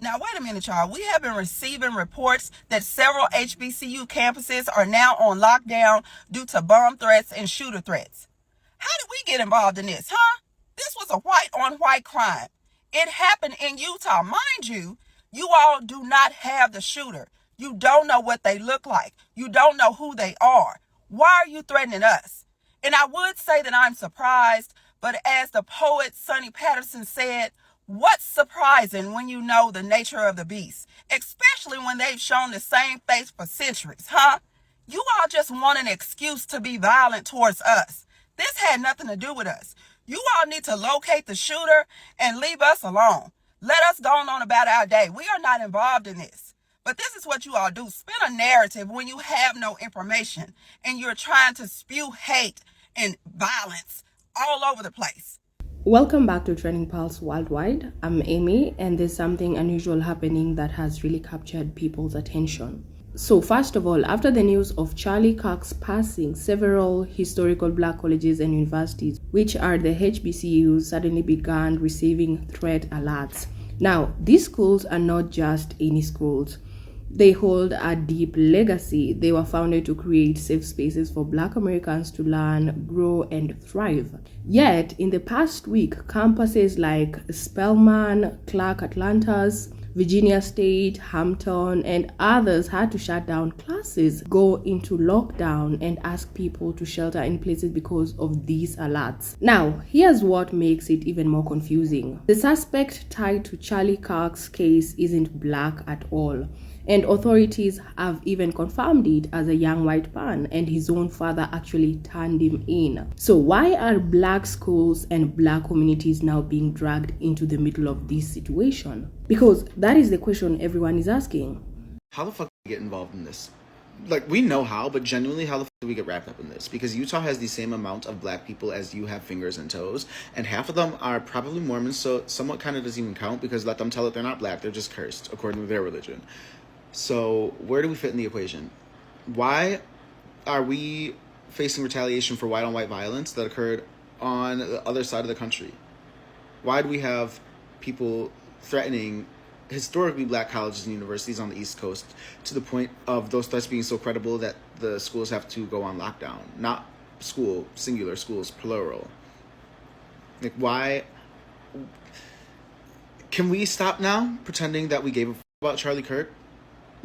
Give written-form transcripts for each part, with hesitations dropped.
Now, wait a minute, y'all. We have been receiving reports that several HBCU campuses are now on lockdown due to bomb threats and shooter threats. How did we get involved in this, huh? This was a white-on-white crime. It happened in Utah. Mind you, you all do not have the shooter. You don't know what they look like. You don't know who they are. Why are you threatening us? And I would say that I'm surprised, but as the poet Sonny Patterson said, what's surprising when you know the nature of the beast, especially when they've shown the same face for centuries, huh? You all just want an excuse to be violent towards us. This had nothing to do with us. You all need to locate the shooter and leave us alone. Let us go on about our day. We are not involved in this. But this is what you all do. Spin a narrative when you have no information and you're trying to spew hate and violence all over the place. Welcome back to Trending Pulse Worldwide. I'm Amy, and there's something unusual happening that has really captured people's attention. So first of all, after the news of Charlie Kirk's passing, several historical black colleges and universities, which are the HBCUs, suddenly began receiving threat alerts. Now, these schools are not just any schools. They hold a deep legacy. They were founded to create safe spaces for Black Americans to learn, grow, and thrive. Yet, in the past week, campuses like Spelman, Clark Atlanta's, Virginia State, Hampton, and others had to shut down classes, go into lockdown, and ask people to shelter in places because of these alerts. Now, here's what makes it even more confusing. The suspect tied to Charlie Kirk's case isn't black at all, and authorities have even confirmed it as a young white man, and his own father actually turned him in. So why are black schools and black communities now being dragged into the middle of this situation? Because that is the question everyone is asking. How the fuck do we get involved in this? Like, we know how, but genuinely, how the fuck do we get wrapped up in this? Because Utah has the same amount of black people as you have fingers and toes, and half of them are probably Mormons, so somewhat kind of doesn't even count, because let them tell it they're not black, they're just cursed, according to their religion. So, where do we fit in the equation? Why are we facing retaliation for white-on-white violence that occurred on the other side of the country? Why do we have people threatening historically black colleges and universities on the East Coast to the point of those threats being so credible that the schools have to go on lockdown? Not school, singular, schools, plural. Like, why? Can we stop now pretending that we gave a f*** about Charlie Kirk?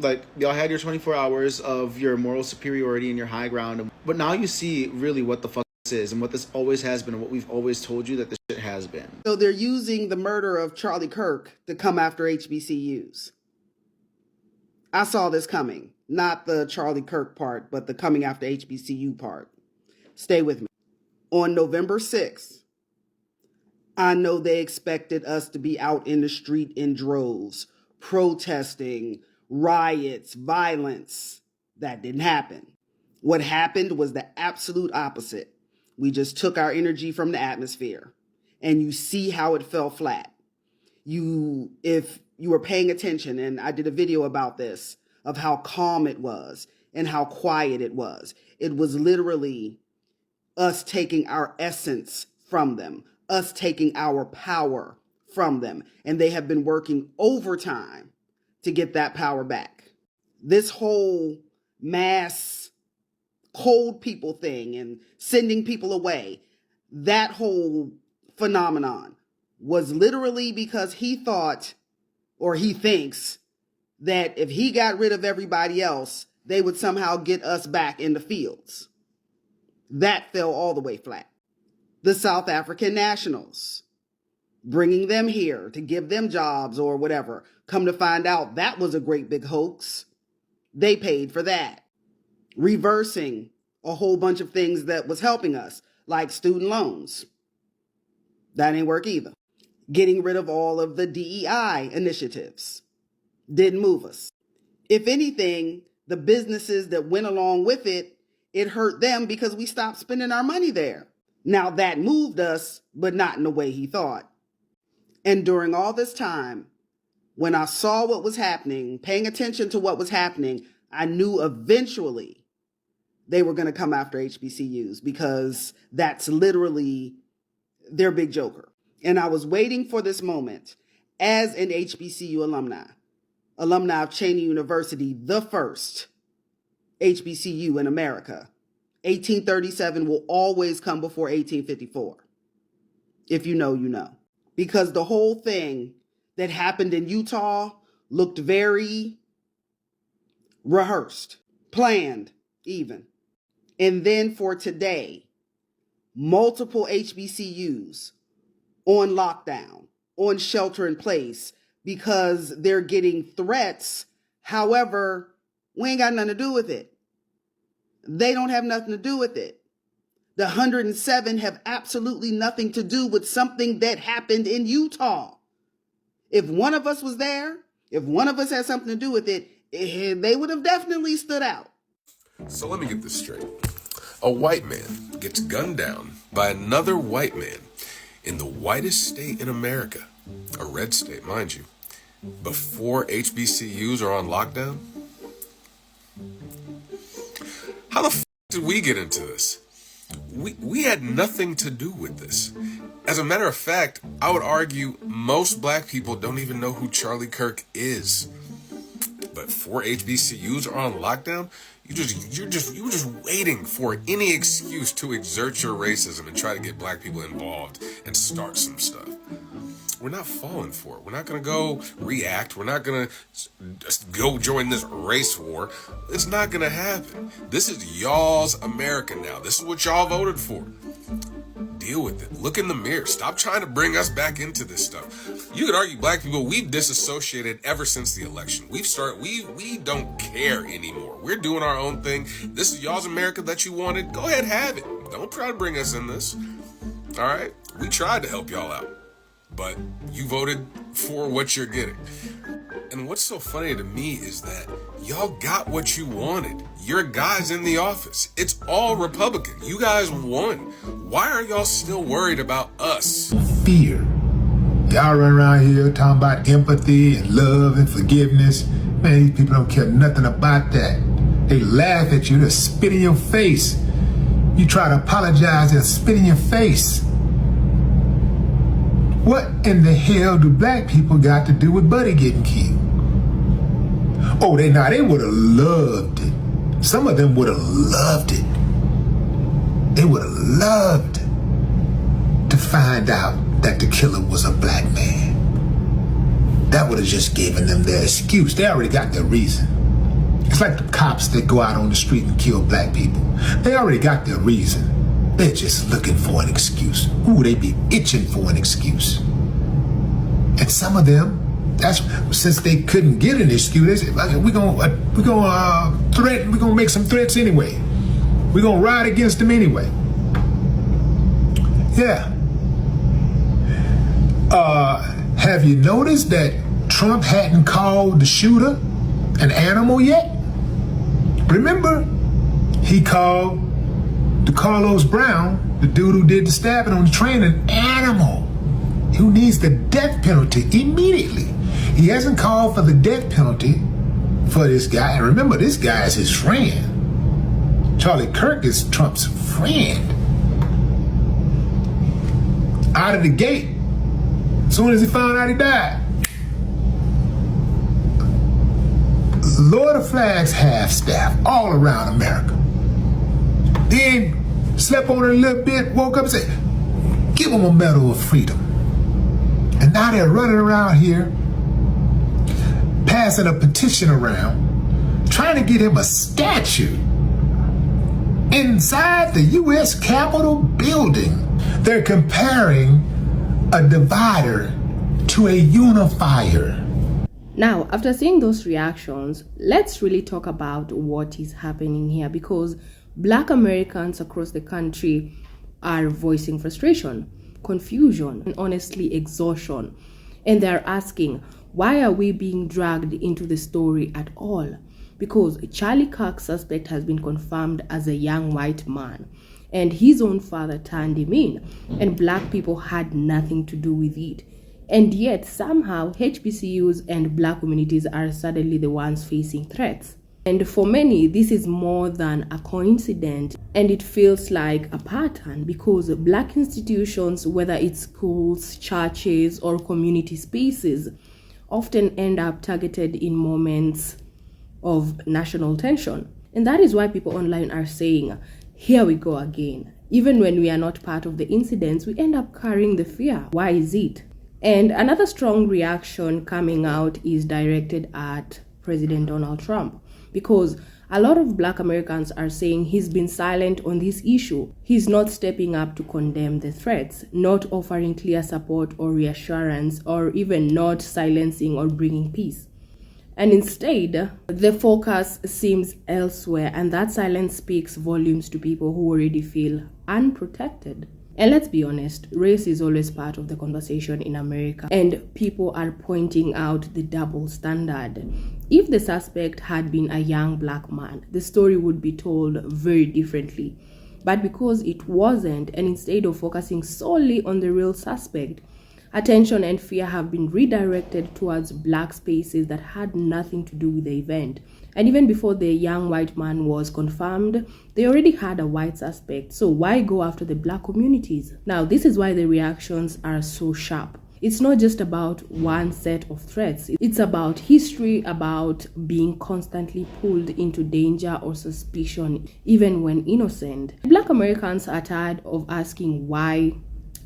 Like, y'all had your 24 hours of your moral superiority and your high ground, but now you see really what the fuck this is and what this always has been and what we've always told you that this shit has been. So they're using the murder of Charlie Kirk to come after HBCUs. I saw this coming. Not the Charlie Kirk part, but the coming after HBCU part. Stay with me. On November 6th, I know they expected us to be out in the street in droves, protesting, riots, violence. That didn't happen. What happened was the absolute opposite. We just took our energy from the atmosphere, and you see how it fell flat. If you were paying attention, and I did a video about this, of how calm it was and how quiet it was. It was literally us taking our essence from them, us taking our power from them, and they have been working overtime to get that power back. This whole mass cold people thing and sending people away, that whole phenomenon was literally because he thought, or he thinks, that if he got rid of everybody else, they would somehow get us back in the fields. That fell all the way flat. The South African nationals, bringing them here to give them jobs or whatever. Come to find out, that was a great big hoax. They paid for that. Reversing a whole bunch of things that was helping us, like student loans. That didn't work either. Getting rid of all of the DEI initiatives. Didn't move us. If anything, the businesses that went along with it, it hurt them because we stopped spending our money there. Now that moved us, but not in the way he thought. And during all this time, when I saw what was happening, paying attention to what was happening, I knew eventually they were going to come after HBCUs because that's literally their big joker. And I was waiting for this moment. as an HBCU alumni of Cheney University, the first HBCU in America. 1837 will always come before 1854. If you know, you know. Because the whole thing that happened in Utah looked very rehearsed, planned even. And then for today, multiple HBCUs on lockdown, on shelter in place, because they're getting threats. However, we ain't got nothing to do with it. They don't have nothing to do with it. The 107 have absolutely nothing to do with something that happened in Utah. If one of us was there, if one of us had something to do with it, they would have definitely stood out. So let me get this straight. A white man gets gunned down by another white man in the whitest state in America, a red state, mind you, before HBCUs are on lockdown? How the f*** did we get into this? We had nothing to do with this. As a matter of fact, I would argue most black people don't even know who Charlie Kirk is. But 4 HBCUs are on lockdown, you were just waiting for any excuse to exert your racism and try to get black people involved and start some stuff. We're not falling for it. We're not going to go react. We're not going to just go join this race war. It's not going to happen. This is y'all's America now. This is what y'all voted for. Deal with it. Look in the mirror. Stop trying to bring us back into this stuff. You could argue black people, we've disassociated ever since the election. We don't care anymore. We're doing our own thing. This is y'all's America that you wanted. Go ahead, have it. Don't try to bring us in this. All right? We tried to help y'all out, but you voted for what you're getting. And what's so funny to me is that y'all got what you wanted. Your guys in the office. It's all Republican. You guys won. Why are y'all still worried about us? Fear. Y'all run around here talking about empathy and love and forgiveness. Man, these people don't care nothing about that. They laugh at you, they spit in your face. You try to apologize, they'll spit in your face. What in the hell do black people got to do with Buddy getting killed? Oh, they would have loved it. Some of them would have loved it. They would have loved to find out that the killer was a black man. That would have just given them their excuse. They already got their reason. It's like the cops that go out on the street and kill black people. They already got their reason. They're just looking for an excuse. Ooh, they be itching for an excuse. And some of them, since they couldn't get an excuse, they said, we're gonna threaten, we're gonna make some threats anyway. We're gonna ride against them anyway. Yeah. Have you noticed that Trump hadn't called the shooter an animal yet? Remember, he called DeCarlos Brown, the dude who did the stabbing on the train, an animal who needs the death penalty immediately. He hasn't called for the death penalty for this guy. And remember, this guy is his friend. Charlie Kirk is Trump's friend. Out of the gate, as soon as he found out he died. Lord of Flags half-staff all around America. Then slept on it a little bit, woke up and said, give him a Medal of Freedom. And now they're running around here, passing a petition around, trying to get him a statue inside the U.S. Capitol building. They're comparing a divider to a unifier. Now, after seeing those reactions, let's really talk about what is happening here, because Black Americans across the country are voicing frustration, confusion, and honestly exhaustion. And they're asking, why are we being dragged into the story at all? Because Charlie Kirk's suspect has been confirmed as a young white man, and his own father turned him in, and black people had nothing to do with it. And yet, somehow, HBCUs and black communities are suddenly the ones facing threats. And for many, this is more than a coincidence, and it feels like a pattern because Black institutions, whether it's schools, churches, or community spaces, often end up targeted in moments of national tension. And that is why people online are saying, here we go again. Even when we are not part of the incidents, we end up carrying the fear. Why is it? And another strong reaction coming out is directed at President Donald Trump, because a lot of Black Americans are saying he's been silent on this issue. He's not stepping up to condemn the threats, not offering clear support or reassurance, or even not silencing or bringing peace. And instead, the focus seems elsewhere, and that silence speaks volumes to people who already feel unprotected. And let's be honest, race is always part of the conversation in America, and people are pointing out the double standard. If the suspect had been a young Black man, the story would be told very differently. But because it wasn't, and instead of focusing solely on the real suspect, attention and fear have been redirected towards Black spaces that had nothing to do with the event. And even before the young white man was confirmed, they already had a white suspect. So why go after the Black communities? Now, this is why the reactions are so sharp. It's not just about one set of threats. It's about history, about being constantly pulled into danger or suspicion, even when innocent. Black Americans are tired of asking why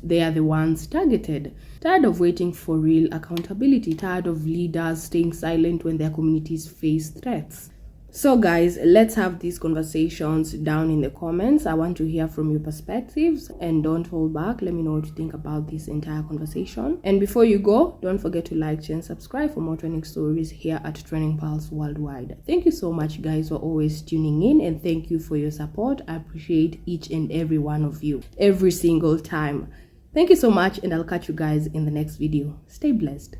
they are the ones targeted, tired of waiting for real accountability, tired of leaders staying silent when their communities face threats. So guys, let's have these conversations down in the comments. I want to hear from your perspectives, and don't hold back. Let me know what you think about this entire conversation. And before you go, don't forget to like, share, and subscribe for more trending stories here at Trending Pulse Worldwide. Thank you so much guys for always tuning in, and thank you for your support. I appreciate each and every one of you every single time. Thank you so much, and I'll catch you guys in the next video. Stay blessed.